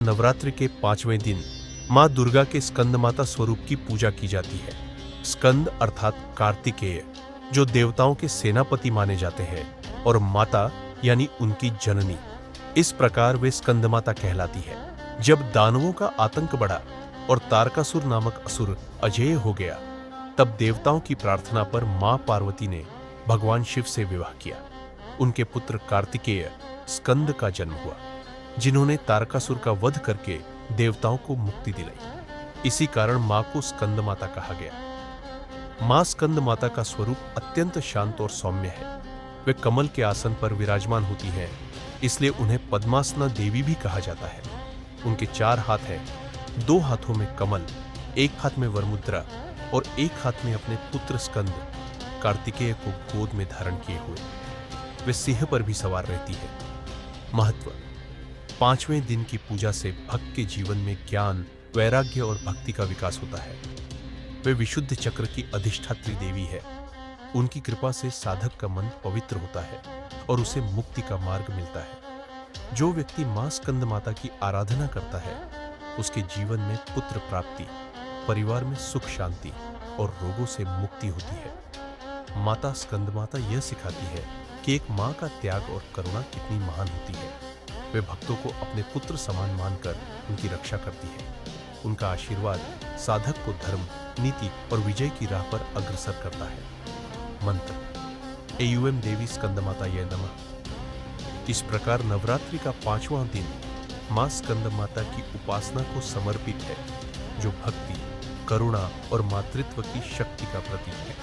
नवरात्रि के 5वें दिन मां दुर्गा के स्कंद माता स्वरूप की पूजा की जाती है। स्कंद अर्थात कार्तिकेय, जो देवताओं के सेनापति माने जाते हैं, और माता यानी उनकी जननी। इस प्रकार वे स्कंद माता कहलाती है। जब दानवों का आतंक बढ़ा और तारकासुर नामक असुर अजेय हो गया, तब देवताओं की प्रार्थना पर मां पार्वती ने भगवान शिव से विवाह किया। उनके पुत्र कार्तिकेय स्कंद का जन्म हुआ, जिन्होंने तारकासुर का वध करके देवताओं को मुक्ति दिलाई। इसी कारण मां को स्कंद माता कहा गया। मां स्कंद माता का स्वरूप अत्यंत शांत और सौम्य है। वे कमल के आसन पर विराजमान होती हैं, इसलिए उन्हें पद्मासना देवी भी कहा जाता है। उनके 4 हाथ हैं, 2 हाथों में कमल, 1 हाथ में वरमुद्रा और 1 हाथ में अपने पुत्र स्कंद कार्तिकेय को गोद में धारण किए हुए। वे सिंह पर भी सवार रहती है। महत्व: 5वें दिन की पूजा से भक्त के जीवन में ज्ञान, वैराग्य और भक्ति का विकास होता है। वे विशुद्ध चक्र की अधिष्ठात्री देवी है। उनकी कृपा से साधक का मन पवित्र होता है और उसे मुक्ति का मार्ग मिलता है। जो व्यक्ति मां स्कंद माता की आराधना करता है, उसके जीवन में पुत्र प्राप्ति, परिवार में सुख शांति और रोगों से मुक्ति होती है। माता स्कंद माता यह सिखाती है कि एक मां का त्याग और करुणा कितनी महान होती है। वे भक्तों को अपने पुत्र समान मानकर उनकी रक्षा करती है। उनका आशीर्वाद साधक को धर्म, नीति और विजय की राह पर अग्रसर करता है। मंत्र: एयूएम देवी स्कंद माताये नमः। इस प्रकार नवरात्रि का 5वां दिन मां स्कंद माता की उपासना को समर्पित है, जो भक्ति, करुणा और मातृत्व की शक्ति का प्रतीक है।